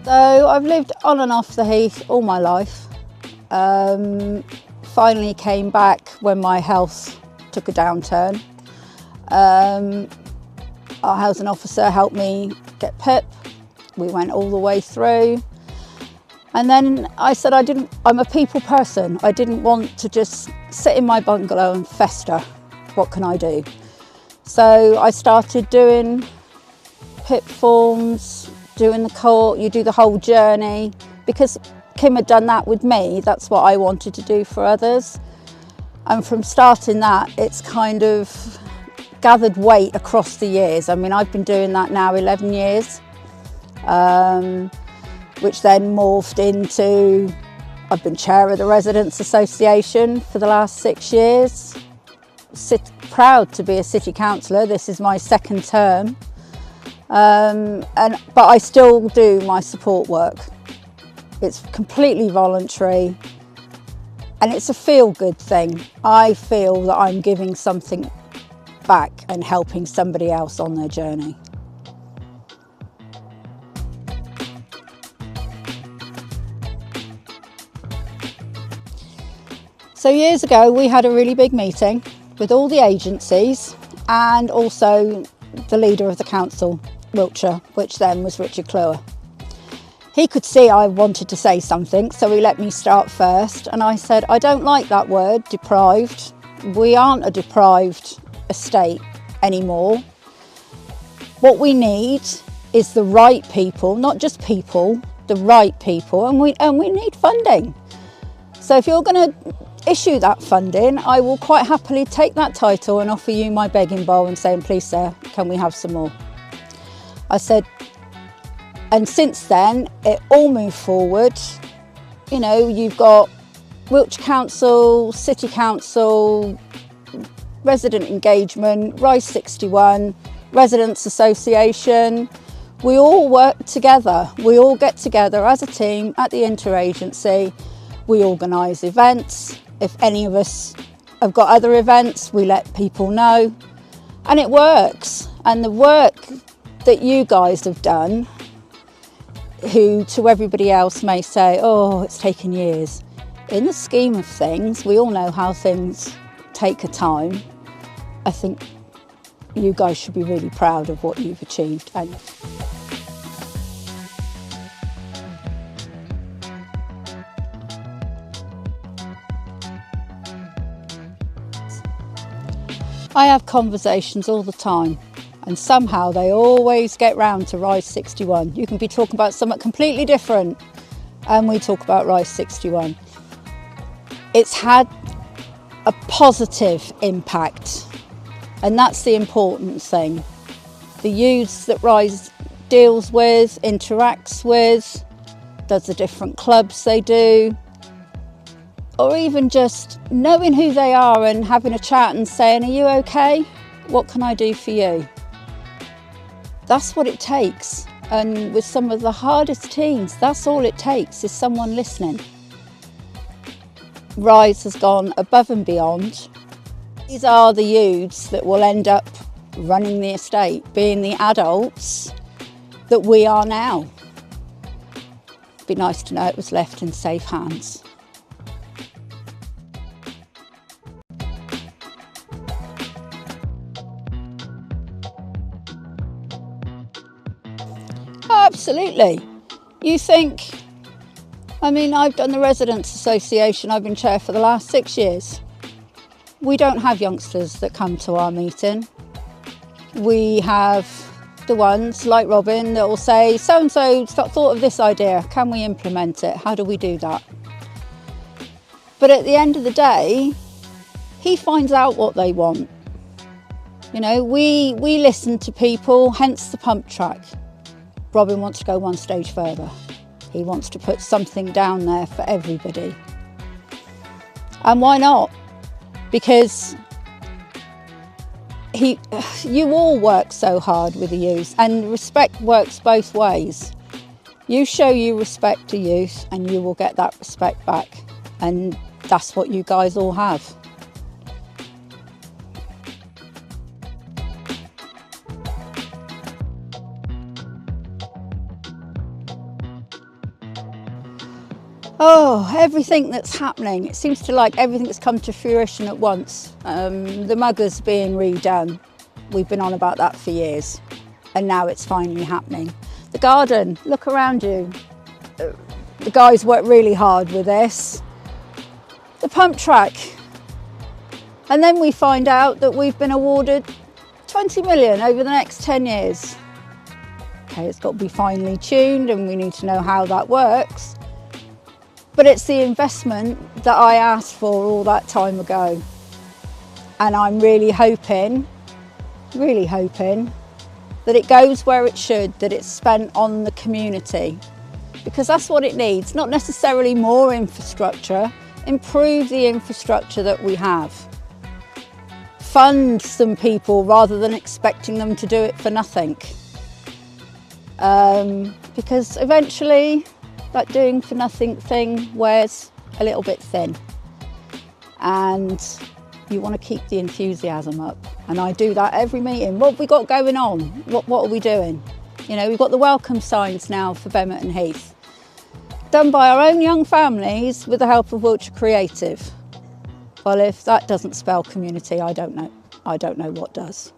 So I've lived on and off the Heath all my life. Finally came back when my health took a downturn. Our housing officer helped me get PIP. We went all the way through. And then I said I'm a people person. I didn't want to just sit in my bungalow and fester. What can I do? So I started doing PIP forms, doing the court, you do the whole journey. Because Kim had done that with me, that's what I wanted to do for others. And from starting that, it's kind of gathered weight across the years. I mean, I've been doing that now 11 years, which then morphed into, I've been chair of the Residents Association for the last 6 years. Proud to be a city councillor. This is my second term. But I still do my support work. It's completely voluntary and it's a feel-good thing. I feel that I'm giving something back and helping somebody else on their journey. So years ago we had a really big meeting with all the agencies and also the leader of the council, Wiltshire, which then was Richard Clewer. He could see I wanted to say something, so he let me start first. And I said, I don't like that word, deprived. We aren't a deprived estate anymore. What we need is the right people, not just people, the right people, and we need funding. So if you're going to issue that funding, I will quite happily take that title and offer you my begging bowl and saying, please sir, can we have some more? I said, and since then, it all moved forward. You know, you've got Wiltshire Council, City Council, Resident Engagement, Rise 61, Residents Association. We all work together. We all get together as a team at the interagency. We organise events. If any of us have got other events, we let people know. And it works. And the work that you guys have done, who to everybody else may say, oh, it's taken years. In the scheme of things, we all know how things take a time. I think you guys should be really proud of what you've achieved. And I have conversations all the time. And somehow they always get round to Rise 61. You can be talking about something completely different and we talk about Rise 61. It's had a positive impact and that's the important thing. The youths that Rise deals with, interacts with, does the different clubs they do, or even just knowing who they are and having a chat and saying, are you okay? What can I do for you? That's what it takes. And with some of the hardest teams, that's all it takes is someone listening. Rise has gone above and beyond. These are the youths that will end up running the estate, being the adults that we are now. It'd be nice to know it was left in safe hands. Absolutely. You think, I mean, I've done the Residents Association, I've been chair for the last 6 years. We don't have youngsters that come to our meeting. We have the ones like Robin that will say, so-and-so thought of this idea, can we implement it? How do we do that? But at the end of the day, he finds out what they want. You know, we listen to people, hence the pump track. Robin wants to go one stage further. He wants to put something down there for everybody. And why not? Because you all work so hard with the youth and respect works both ways. You show you respect to youth and you will get that respect back. And that's what you guys all have. Oh, everything that's happening. It seems to like everything that's come to fruition at once. The muggers being redone. We've been on about that for years. And now it's finally happening. The garden, look around you. The guys worked really hard with this. The pump track. And then we find out that we've been awarded 20 million over the next 10 years. Okay, it's got to be finely tuned and we need to know how that works. But it's the investment that I asked for all that time ago. And I'm really hoping that it goes where it should, that it's spent on the community. Because that's what it needs, not necessarily more infrastructure, improve the infrastructure that we have. Fund some people rather than expecting them to do it for nothing. Because eventually, that doing for nothing thing wears a little bit thin. And you want to keep the enthusiasm up. And I do that every meeting. What have we got going on? What are we doing? You know, we've got the welcome signs now for Bemerton Heath. Done by our own young families with the help of Wiltshire Creative. Well, if that doesn't spell community, I don't know what does.